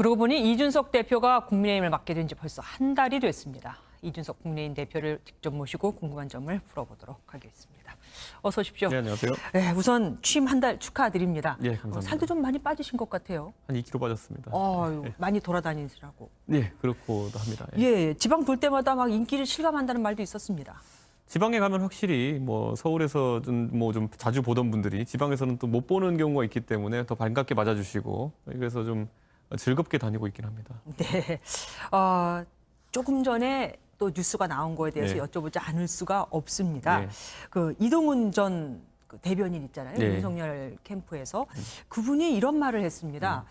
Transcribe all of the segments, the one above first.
그러고 보니 이준석 대표가 국민의힘을 맡게 된 지 벌써 한 달이 됐습니다. 이준석 국민의힘 대표를 직접 모시고 궁금한 점을 풀어보도록 하겠습니다. 어서 오십시오. 네, 안녕하세요. 네, 우선 취임 한 달 축하드립니다. 예, 감사합니다. 살도 좀 많이 빠지신 것 같아요. 한 2kg 빠졌습니다. 많이 돌아다니시라고. 예, 그렇고도 합니다. 예, 지방 볼 때마다 막 인기를 실감한다는 말도 있었습니다. 지방에 가면 확실히 뭐 서울에서 좀 자주 보던 분들이 지방에서는 또 못 보는 경우가 있기 때문에 더 반갑게 맞아주시고 그래서 좀 즐겁게 다니고 있긴 합니다. 네, 조금 전에 또 뉴스가 나온 거에 대해서 네. 여쭤보지 않을 수가 없습니다. 네. 그 이동훈 전 그 대변인 있잖아요. 네. 윤석열 캠프에서 그분이 이런 말을 했습니다.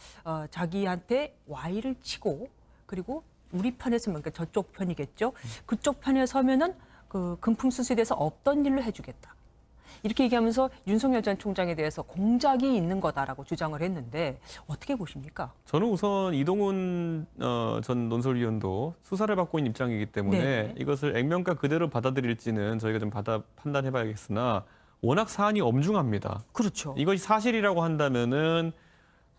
자기한테 Y를 치고 그리고 우리 편에 서면 그러니까 저쪽 편이겠죠. 그쪽 편에 서면은 그 금풍수수에 대해서 없던 일로 해주겠다. 이렇게 얘기하면서 윤석열 전 총장에 대해서 공작이 있는 거다라고 주장을 했는데 어떻게 보십니까? 저는 우선 이동훈 전 논설위원도 수사를 받고 있는 입장이기 때문에 네. 이것을 액면가 그대로 받아들일지는 저희가 좀 판단해봐야겠으나 워낙 사안이 엄중합니다. 그렇죠. 이것이 사실이라고 한다면은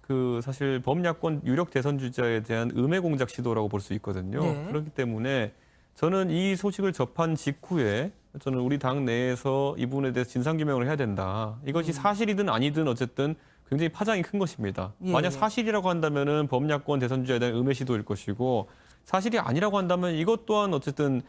그 사실 범야권 유력 대선 주자에 대한 음해 공작 시도라고 볼 수 있거든요. 네. 그렇기 때문에 저는 이 소식을 접한 직후에 저는 우리 당 내에서 이 부분에 대해서 진상규명을 해야 된다. 이것이 사실이든 아니든 어쨌든 굉장히 파장이 큰 것입니다. 예, 만약 예. 사실이라고 한다면은 범야권 대선 주자에 대한 음해 시도일 것이고 사실이 아니라고 한다면 이것 또한 어쨌든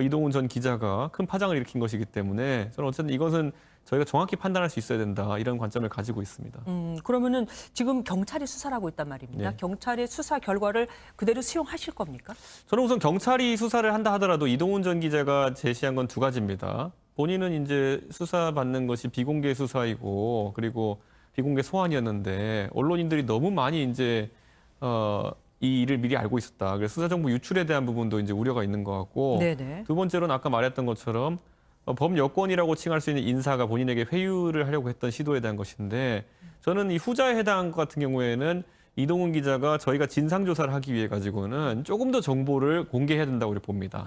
이동훈 전 기자가 큰 파장을 일으킨 것이기 때문에 저는 어쨌든 이것은 저희가 정확히 판단할 수 있어야 된다. 이런 관점을 가지고 있습니다. 그러면은 지금 경찰이 수사를 하고 있단 말입니다. 네. 경찰의 수사 결과를 그대로 수용하실 겁니까? 저는 우선 경찰이 수사를 한다 하더라도 이동훈 전 기자가 제시한 건 두 가지입니다. 본인은 이제 수사받는 것이 비공개 수사이고 그리고 비공개 소환이었는데 언론인들이 너무 많이 이제 이 일을 미리 알고 있었다. 그래서 수사 정보 유출에 대한 부분도 이제 우려가 있는 것 같고 네네. 두 번째로는 아까 말했던 것처럼 범여권이라고 칭할 수 있는 인사가 본인에게 회유를 하려고 했던 시도에 대한 것인데 저는 이 후자에 해당한 것 같은 경우에는 이동훈 기자가 저희가 진상조사를 하기 위해 가지고는 조금 더 정보를 공개해야 된다고 이렇게 봅니다.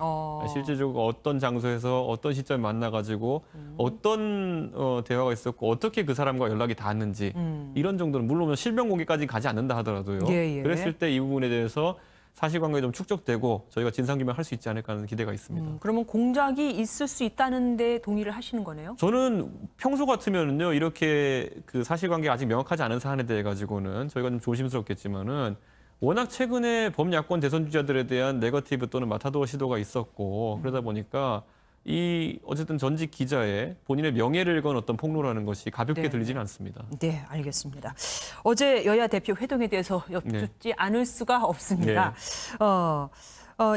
실질적으로 어떤 장소에서 어떤 시점에 만나가지고 어떤 대화가 있었고 어떻게 그 사람과 연락이 닿았는지 이런 정도는 물론 실명 공개까지 가지 않는다 하더라도요. 예, 예. 그랬을 때 이 부분에 대해서 사실관계가 좀 축적되고 저희가 진상규명할 수 있지 않을까 하는 기대가 있습니다. 그러면 공작이 있을 수 있다는데 동의를 하시는 거네요? 저는 평소 같으면은요 이렇게 그 사실관계가 아직 명확하지 않은 사안에 대해 가지고는 저희가 좀 조심스럽겠지만은 워낙 최근에 범야권 대선 주자들에 대한 네거티브 또는 마타도어 시도가 있었고 그러다 보니까 이 어쨌든 전직 기자의 본인의 명예를 건 어떤 폭로라는 것이 가볍게 네. 들리지는 않습니다. 네, 알겠습니다. 어제 여야 대표 회동에 대해서 여쭙지 않을 수가 없습니다.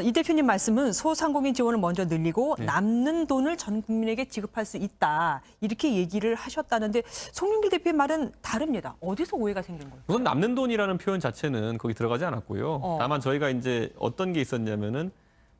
이 대표님 말씀은 소상공인 지원을 먼저 늘리고 남는 돈을 전 국민에게 지급할 수 있다. 이렇게 얘기를 하셨다는데 송영길 대표의 말은 다릅니다. 어디서 오해가 생긴 거예요? 우선 남는 돈이라는 표현 자체는 거기 들어가지 않았고요. 다만 저희가 이제 어떤 게 있었냐면은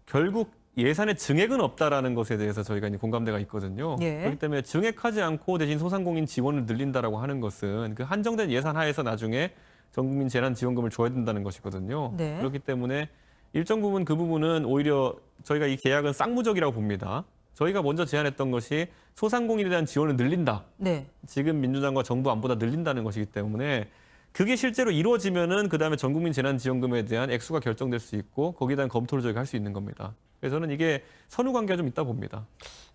결국 예산의 증액은 없다라는 것에 대해서 저희가 이제 공감대가 있거든요. 예. 그렇기 때문에 증액하지 않고 대신 소상공인 지원을 늘린다라고 하는 것은 그 한정된 예산 하에서 나중에 전국민 재난지원금을 줘야 된다는 것이거든요. 네. 그렇기 때문에 일정 부분 그 부분은 오히려 저희가 이 계약은 쌍무적이라고 봅니다. 저희가 먼저 제안했던 것이 소상공인에 대한 지원을 늘린다. 네. 지금 민주당과 정부 안보다 늘린다는 것이기 때문에 그게 실제로 이루어지면은 그다음에 전국민 재난지원금에 대한 액수가 결정될 수 있고 거기에 대한 검토를 저희가 할 수 있는 겁니다. 그래서 저는 이게 선후관계가 좀 있다 봅니다.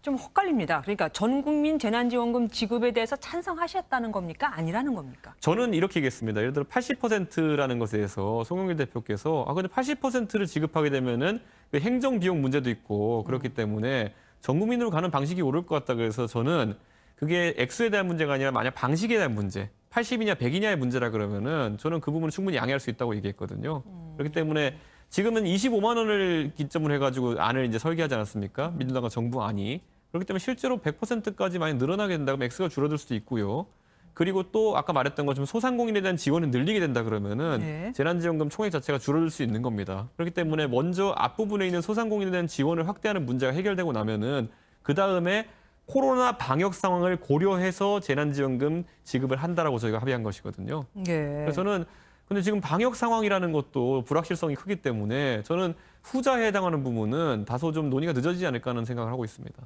좀 헛갈립니다. 그러니까 전 국민 재난지원금 지급에 대해서 찬성하셨다는 겁니까? 아니라는 겁니까? 저는 이렇게 얘기했습니다. 예를 들어 80%라는 것에 대해서 송영길 대표께서 근데 80%를 지급하게 되면은 그 행정 비용 문제도 있고 그렇기 때문에 전 국민으로 가는 방식이 옳을 것 같다 그래서 저는 그게 액수에 대한 문제가 아니라 만약 방식에 대한 문제, 80이냐 100이냐의 문제라 그러면은 저는 그 부분을 충분히 양해할 수 있다고 얘기했거든요. 그렇기 때문에 지금은 25만 원을 기점으로 해가지고 안을 이제 설계하지 않았습니까? 민주당과 정부 안이. 그렇기 때문에 실제로 100%까지 많이 늘어나게 된다 그러면 액수가 줄어들 수도 있고요. 그리고 또 아까 말했던 것처럼 소상공인에 대한 지원을 늘리게 된다 그러면은 네. 재난지원금 총액 자체가 줄어들 수 있는 겁니다. 그렇기 때문에 먼저 앞부분에 있는 소상공인에 대한 지원을 확대하는 문제가 해결되고 나면은 그 다음에 코로나 방역 상황을 고려해서 재난지원금 지급을 한다라고 저희가 합의한 것이거든요. 예. 그래서 저는 근데 지금 방역 상황이라는 것도 불확실성이 크기 때문에 저는 후자에 해당하는 부분은 다소 좀 논의가 늦어지지 않을까 하는 생각을 하고 있습니다.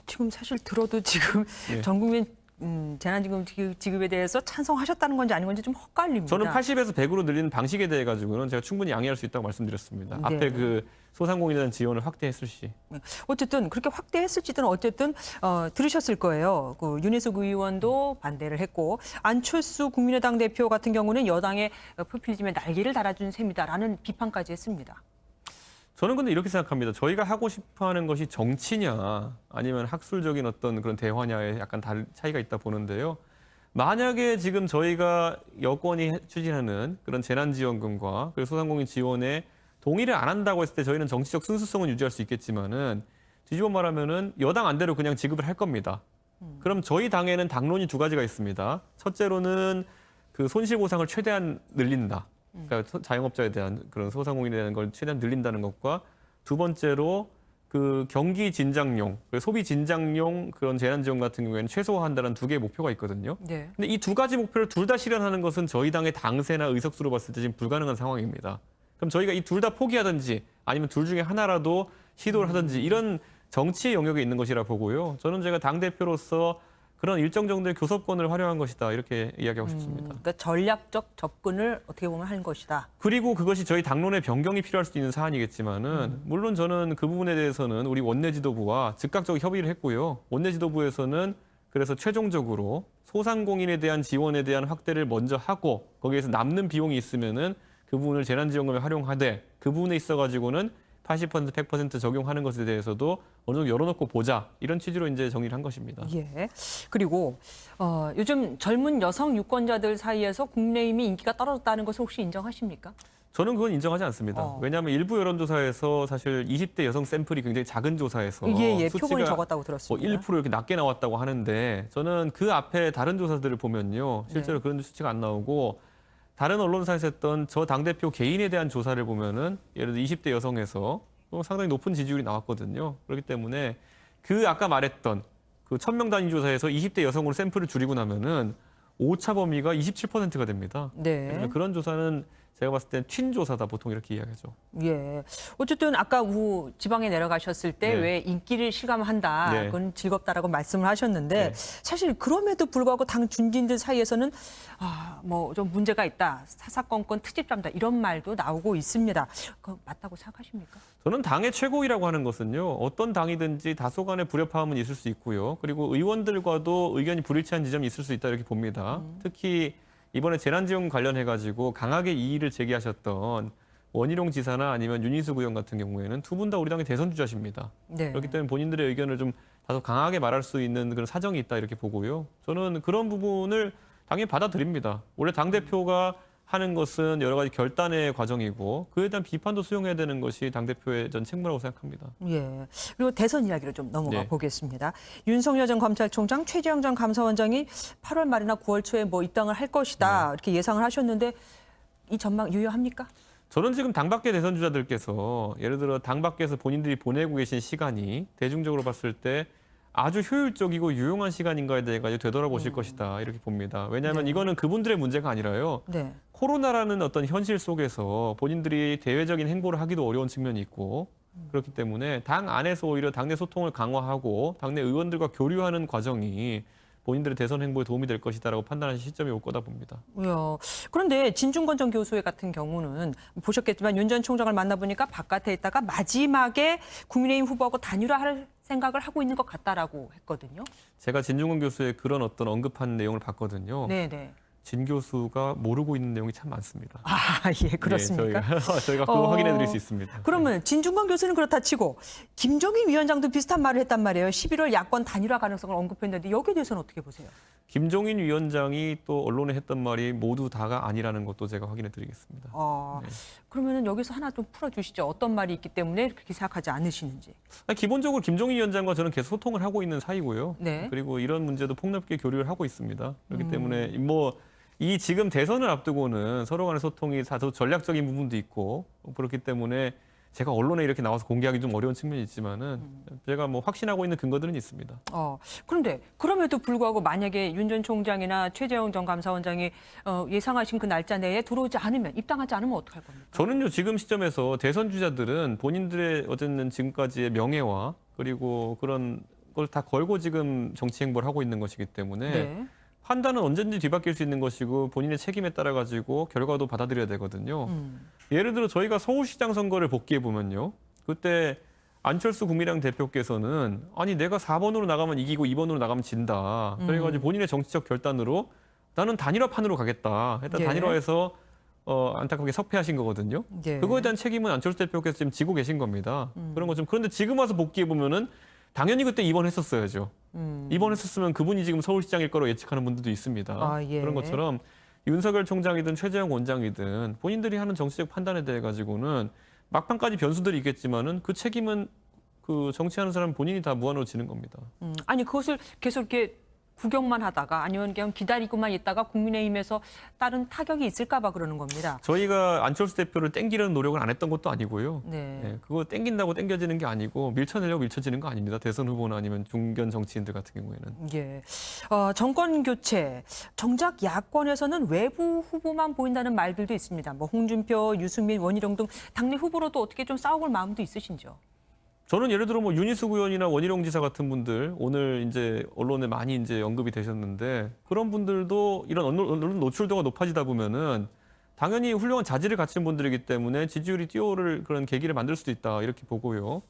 지금 사실 들어도 지금 예. 전 국민 재난지급 지급에 대해서 찬성하셨다는 건지 아닌 건지 좀 헛갈립니다. 저는 80에서 100으로 늘리는 방식에 대해 가지고는 제가 충분히 양해할 수 있다고 말씀드렸습니다. 네. 앞에 그 소상공인에 대한 지원을 확대했을 시. 어쨌든 그렇게 확대했을지는 어쨌든 들으셨을 거예요. 그 윤희숙 의원도 반대를 했고 안철수 국민의당 대표 같은 경우는 여당의 포퓰리즘에 날개를 달아준 셈이다라는 비판까지 했습니다. 저는 근데 이렇게 생각합니다. 저희가 하고 싶어하는 것이 정치냐 아니면 학술적인 어떤 그런 대화냐에 약간 차이가 있다 보는데요. 만약에 지금 저희가 여권이 추진하는 그런 재난지원금과 그리고 소상공인 지원에 동의를 안 한다고 했을 때 저희는 정치적 순수성은 유지할 수 있겠지만은 뒤집어 말하면은 여당 안대로 그냥 지급을 할 겁니다. 그럼 저희 당에는 당론이 두 가지가 있습니다. 첫째로는 그 손실보상을 최대한 늘린다. 그러니까 자영업자에 대한 그런 소상공인에 대한 걸 최대한 늘린다는 것과 두 번째로 그 경기 진작용, 소비 진작용 그런 재난지원 같은 경우에는 최소화한다는 두 개의 목표가 있거든요. 네. 근데 이 두 가지 목표를 둘 다 실현하는 것은 저희 당의 당세나 의석수로 봤을 때 지금 불가능한 상황입니다. 그럼 저희가 이 둘 다 포기하든지 아니면 둘 중에 하나라도 시도를 하든지 이런 정치의 영역에 있는 것이라 보고요. 저는 제가 당대표로서 그런 일정 정도의 교섭권을 활용한 것이다. 이렇게 이야기하고 싶습니다. 그러니까 전략적 접근을 어떻게 보면 한 것이다. 그리고 그것이 저희 당론의 변경이 필요할 수도 있는 사안이겠지만은 물론 저는 그 부분에 대해서는 우리 원내 지도부와 즉각적 협의를 했고요. 원내 지도부에서는 그래서 최종적으로 소상공인에 대한 지원에 대한 확대를 먼저 하고 거기에서 남는 비용이 있으면은 그 부분을 재난지원금에 활용하되 그 부분에 있어가지고는 80% 100% 적용하는 것에 대해서도 어느 정도 열어놓고 보자 이런 취지로 이제 정리를 한 것입니다. 예. 그리고 요즘 젊은 여성 유권자들 사이에서 국민의힘이 인기가 떨어졌다는 것을 혹시 인정하십니까? 저는 그건 인정하지 않습니다. 왜냐하면 일부 여론조사에서 사실 20대 여성 샘플이 굉장히 작은 조사에서 예, 수치가 표본이 적었다고 뭐 들었습니다. 1% 이렇게 낮게 나왔다고 하는데 저는 그 앞에 다른 조사들을 보면요. 실제로 네. 그런 수치가 안 나오고 다른 언론사에서 했던 저 당대표 개인에 대한 조사를 보면은 예를 들어 20대 여성에서 상당히 높은 지지율이 나왔거든요. 그렇기 때문에 그 아까 말했던 그 1000명 단위 조사에서 20대 여성으로 샘플을 줄이고 나면은 오차 범위가 27%가 됩니다. 네. 그런 조사는 제가 봤을 땐 튄 조사다 보통 이렇게 이야기하죠. 예. 어쨌든 아까 지방에 내려가셨을 때 네. 왜 인기를 실감한다. 네. 그건 즐겁다라고 말씀을 하셨는데 네. 사실 그럼에도 불구하고 당 중진들 사이에서는 뭐 좀 문제가 있다. 사사건건 트집 잡다. 이런 말도 나오고 있습니다. 그거 맞다고 생각하십니까? 저는 당의 최고위라고 하는 것은요. 어떤 당이든지 다소간의 불협화음은 있을 수 있고요. 그리고 의원들과도 의견이 불일치한 지점이 있을 수 있다 이렇게 봅니다. 특히 이번에 재난지원 관련해가지고 강하게 이의를 제기하셨던 원희룡 지사나 아니면 윤희숙 의원 같은 경우에는 두 분 다 우리 당의 대선 주자십니다. 네. 그렇기 때문에 본인들의 의견을 좀 다소 강하게 말할 수 있는 그런 사정이 있다 이렇게 보고요. 저는 그런 부분을 당연히 받아들입니다. 원래 당대표가 하는 것은 여러 가지 결단의 과정이고 그에 대한 비판도 수용해야 되는 것이 당대표의 전 책무라고 생각합니다. 예. 그리고 대선 이야기로 좀 넘어가 네. 보겠습니다. 윤석열 전 검찰총장, 최재형 전 감사원장이 8월 말이나 9월 초에 뭐 입당을 할 것이다. 이렇게 예상을 하셨는데 이 전망 유효합니까? 저는 지금 당 밖의 대선 주자들께서 예를 들어 당 밖에서 본인들이 보내고 계신 시간이 대중적으로 봤을 때 아주 효율적이고 유용한 시간인가에 대해 가지고 되돌아보실 것이다 이렇게 봅니다. 왜냐하면 네. 이거는 그분들의 문제가 아니라요. 네. 코로나라는 어떤 현실 속에서 본인들이 대외적인 행보를 하기도 어려운 측면이 있고 그렇기 때문에 당 안에서 오히려 당내 소통을 강화하고 당내 의원들과 교류하는 과정이 본인들의 대선 행보에 도움이 될 것이다라고 판단하는 시점이 올 거다 봅니다. 그런데 진중권 전 교수의 같은 경우는 보셨겠지만 윤 전 총장을 만나보니까 바깥에 있다가 마지막에 국민의힘 후보하고 단일화할 생각을 하고 있는 것 같다라고 했거든요. 제가 진중권 교수의 그런 어떤 언급한 내용을 봤거든요. 네네. 진 교수가 모르고 있는 내용이 참 많습니다. 예, 그렇습니까? 네, 저희가 그거 확인해 드릴 수 있습니다. 그러면 진중권 교수는 그렇다 치고 김종인 위원장도 비슷한 말을 했단 말이에요. 11월 야권 단일화 가능성을 언급했는데 여기에 대해서는 어떻게 보세요? 김종인 위원장이 또 언론에 했던 말이 모두 다가 아니라는 것도 제가 확인해 드리겠습니다. 네. 그러면 여기서 하나 좀 풀어주시죠. 어떤 말이 있기 때문에 그렇게 생각하지 않으시는지. 기본적으로 김종인 위원장과 저는 계속 소통을 하고 있는 사이고요. 네. 그리고 이런 문제도 폭넓게 교류를 하고 있습니다. 그렇기 때문에 이 지금 대선을 앞두고는 서로 간의 소통이 다소 전략적인 부분도 있고 그렇기 때문에 제가 언론에 이렇게 나와서 공개하기 좀 어려운 측면이 있지만은 제가 뭐 확신하고 있는 근거들은 있습니다. 그런데 그럼에도 불구하고 만약에 윤 전 총장이나 최재형 전 감사원장이 예상하신 그 날짜 내에 들어오지 않으면 입당하지 않으면 어떡할 겁니까? 저는요 지금 시점에서 대선 주자들은 본인들의 어쨌든 지금까지의 명예와 그리고 그런 걸 다 걸고 지금 정치 행보를 하고 있는 것이기 때문에 네. 판단은 언제든지 뒤바뀔 수 있는 것이고 본인의 책임에 따라 가지고 결과도 받아들여야 되거든요. 예를 들어 저희가 서울시장 선거를 복귀해 보면요. 그때 안철수 국민의당 대표께서는 아니 내가 4번으로 나가면 이기고 2번으로 나가면 진다. 그래가지고 본인의 정치적 결단으로 나는 단일화판으로 가겠다. 일단 예. 단일화해서 안타깝게 석패하신 거거든요. 예. 그거에 대한 책임은 안철수 대표께서 지금 지고 계신 겁니다. 그런 거 좀 그런데 지금 와서 복귀해 보면은 당연히 그때 입원했었어야죠. 입원했었으면 그분이 지금 서울시장일 거로 예측하는 분들도 있습니다. 아, 예. 그런 것처럼 윤석열 총장이든 최재형 원장이든 본인들이 하는 정치적 판단에 대해 가지고는 막판까지 변수들이 있겠지만은 그 책임은 그 정치하는 사람 본인이 다 무한으로 지는 겁니다. 아니 그것을 계속 이렇게 구경만 하다가 아니면 그냥 기다리고만 있다가 국민의힘에서 다른 타격이 있을까 봐 그러는 겁니다. 저희가 안철수 대표를 땡기려는 노력을 안 했던 것도 아니고요. 네. 예, 그거 땡긴다고 땡겨지는 게 아니고 밀쳐내려고 밀쳐지는 거 아닙니다. 대선 후보나 아니면 중견 정치인들 같은 경우에는. 예. 정권 교체. 정작 야권에서는 외부 후보만 보인다는 말들도 있습니다. 뭐 홍준표, 유승민, 원희룡 등 당내 후보로도 어떻게 좀 싸워볼 마음도 있으신지요? 저는 예를 들어 뭐 윤희숙 의원이나 원희룡 지사 같은 분들 오늘 이제 언론에 많이 이제 언급이 되셨는데 그런 분들도 이런 언론 노출도가 높아지다 보면은 당연히 훌륭한 자질을 갖춘 분들이기 때문에 지지율이 뛰어오를 그런 계기를 만들 수도 있다 이렇게 보고요.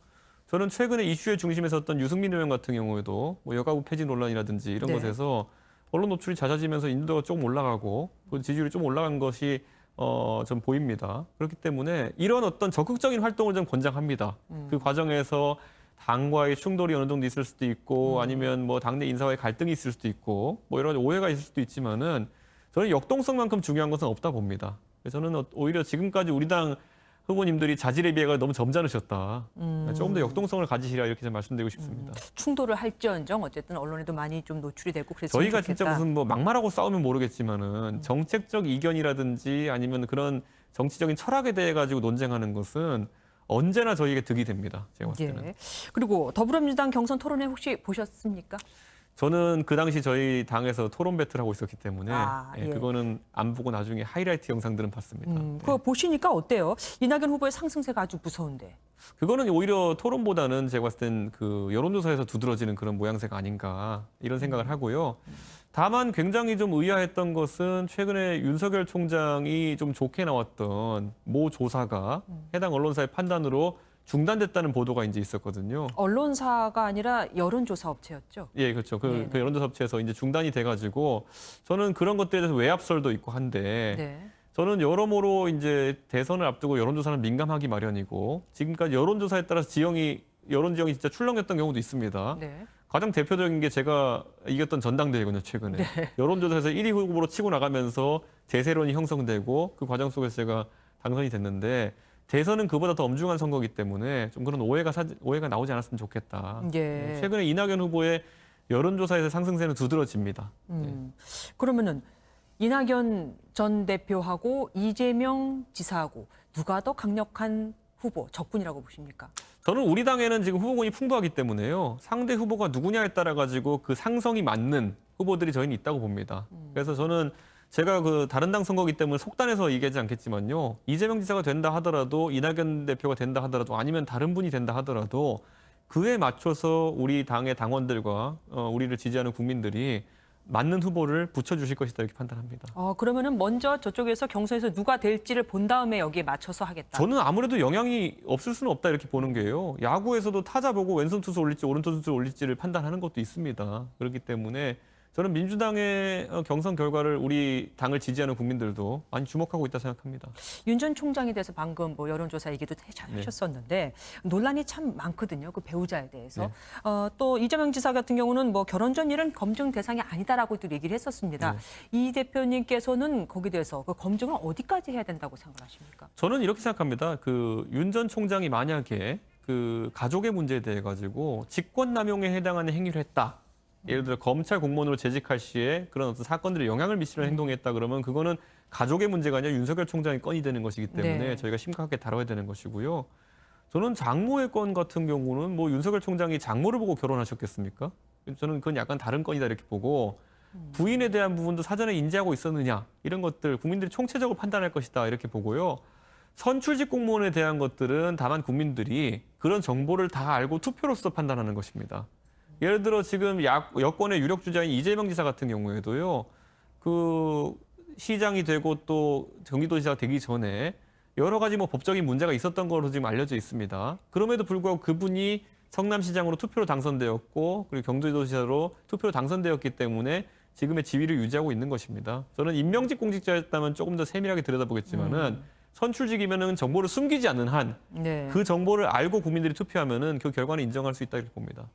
저는 최근에 이슈의 중심에 섰던 유승민 의원 같은 경우에도 뭐 여가부 폐지 논란이라든지 이런 네. 것에서 언론 노출이 잦아지면서 인지도가 조금 올라가고 그 지지율이 좀 올라간 것이 좀 보입니다. 그렇기 때문에 이런 어떤 적극적인 활동을 좀 권장합니다. 그 과정에서 당과의 충돌이 어느 정도 있을 수도 있고 아니면 뭐 당내 인사와의 갈등이 있을 수도 있고 뭐 여러 가지 오해가 있을 수도 있지만은 저는 역동성만큼 중요한 것은 없다 봅니다. 그래서 저는 오히려 지금까지 우리 당 후보님들이 자질에 비해가 너무 점잖으셨다. 조금 더 역동성을 가지시라 이렇게 좀 말씀드리고 싶습니다. 충돌을 할지언정 어쨌든 언론에도 많이 좀 노출이 되고 그랬으면 저희가 좋겠다. 진짜 무슨 뭐 막말하고 싸우면 모르겠지만은 정책적 이견이라든지 아니면 그런 정치적인 철학에 대해 가지고 논쟁하는 것은 언제나 저희에게 득이 됩니다. 제가 봤을 때는. 예. 그리고 더불어민주당 경선 토론회 혹시 보셨습니까? 저는 그 당시 저희 당에서 토론 배틀 하고 있었기 때문에 예. 그거는 안 보고 나중에 하이라이트 영상들은 봤습니다. 그거 보시니까 어때요? 이낙연 후보의 상승세가 아주 무서운데. 그거는 오히려 토론보다는 제가 봤을 땐 그 여론조사에서 두드러지는 그런 모양새가 아닌가 이런 생각을 하고요. 다만 굉장히 좀 의아했던 것은 최근에 윤석열 총장이 좀 좋게 나왔던 모 조사가 해당 언론사의 판단으로 중단됐다는 보도가 이제 있었거든요. 언론사가 아니라 여론조사 업체였죠. 예, 그렇죠. 네네. 그 여론조사 업체에서 이제 중단이 돼가지고 저는 그런 것들에 대해서 외압설도 있고 한데 네. 저는 여러모로 이제 대선을 앞두고 여론조사는 민감하기 마련이고 지금까지 여론조사에 따라서 여론 지형이 진짜 출렁였던 경우도 있습니다. 네. 가장 대표적인 게 제가 이겼던 전당대회거든요, 최근에. 여론조사에서 1위 후보로 치고 나가면서 대세론이 형성되고 그 과정 속에서 제가 당선이 됐는데 대선은 그보다 더 엄중한 선거이기 때문에 좀 그런 오해가 나오지 않았으면 좋겠다. 예. 최근에 이낙연 후보의 여론조사에서 상승세는 두드러집니다. 그러면은 이낙연 전 대표하고 이재명 지사하고 누가 더 강력한 후보, 적군이라고 보십니까? 저는 우리 당에는 지금 후보군이 풍부하기 때문에요. 상대 후보가 누구냐에 따라 가지고 그 상성이 맞는 후보들이 저희는 있다고 봅니다. 그래서 저는 제가 그 다른 당 선거기 때문에 속단해서 얘기하지 않겠지만요. 이재명 지사가 된다 하더라도 이낙연 대표가 된다 하더라도 아니면 다른 분이 된다 하더라도 그에 맞춰서 우리 당의 당원들과 우리를 지지하는 국민들이 맞는 후보를 붙여주실 것이다 이렇게 판단합니다. 그러면은 먼저 저쪽에서 경선에서 누가 될지를 본 다음에 여기에 맞춰서 하겠다. 저는 아무래도 영향이 없을 수는 없다 이렇게 보는 게요. 야구에서도 타자 보고 왼손 투수 올릴지 오른손 투수 올릴지를 판단하는 것도 있습니다. 그렇기 때문에 저는 민주당의 경선 결과를 우리 당을 지지하는 국민들도 많이 주목하고 있다 생각합니다. 윤 전 총장에 대해서 방금 뭐 여론조사 얘기도 하셨었는데 논란이 참 많거든요. 그 배우자에 대해서. 네. 또 이재명 지사 같은 경우는 뭐 결혼 전 일은 검증 대상이 아니다라고도 얘기를 했었습니다. 이 대표님께서는 거기에 대해서 그 검증을 어디까지 해야 된다고 생각하십니까? 저는 이렇게 생각합니다. 그 윤 전 총장이 만약에 그 가족의 문제에 대해 가지고 직권남용에 해당하는 행위를 했다. 예를 들어 검찰 공무원으로 재직할 시에 그런 어떤 사건들에 영향을 미치는 행동이 했다 그러면 그거는 가족의 문제가 아니라 윤석열 총장의 건이 되는 것이기 때문에 네. 저희가 심각하게 다뤄야 되는 것이고요. 저는 장모의 건 같은 경우는 뭐 윤석열 총장이 장모를 보고 결혼하셨겠습니까? 저는 그건 약간 다른 건이다 이렇게 보고 부인에 대한 부분도 사전에 인지하고 있었느냐 이런 것들 국민들이 총체적으로 판단할 것이다 이렇게 보고요. 선출직 공무원에 대한 것들은 다만 국민들이 그런 정보를 다 알고 투표로서 판단하는 것입니다. 예를 들어 지금 여권의 유력 주자인 이재명 지사 같은 경우에도요. 그 시장이 되고 또 경기도지사가 되기 전에 여러 가지 뭐 법적인 문제가 있었던 걸로 지금 알려져 있습니다. 그럼에도 불구하고 그분이 성남시장으로 투표로 당선되었고 그리고 경기도지사로 투표로 당선되었기 때문에 지금의 지위를 유지하고 있는 것입니다. 저는 임명직 공직자였다면 조금 더 세밀하게 들여다보겠지만은 선출직이면은 정보를 숨기지 않는 한 그 네. 정보를 알고 국민들이 투표하면은 그 결과는 인정할 수 있다 이렇게 봅니다.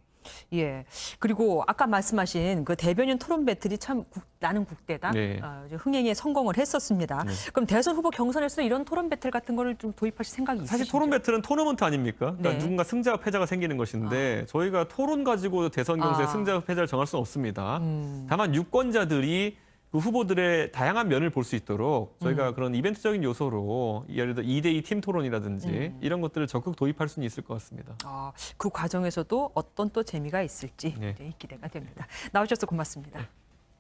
예. 그리고 아까 말씀하신 그 대변인 토론 배틀이 참 나는 국대다. 네. 이제 흥행에 성공을 했었습니다. 그럼 대선 후보 경선에서 이런 토론 배틀 같은 거를 좀 도입하실 생각이 있으신가요? 사실 토론 배틀은 토너먼트 아닙니까? 그러니까 네. 누군가 승자와 패자가 생기는 것인데 저희가 토론 가지고 대선 경선의 승자와 패자를 정할 수는 없습니다. 다만 유권자들이 그 후보들의 다양한 면을 볼 수 있도록 저희가 그런 이벤트적인 요소로 예를 들어 2대2 팀 토론이라든지 이런 것들을 적극 도입할 수는 있을 것 같습니다. 그 과정에서도 어떤 또 재미가 있을지 네. 기대가 됩니다. 나오셔서 고맙습니다.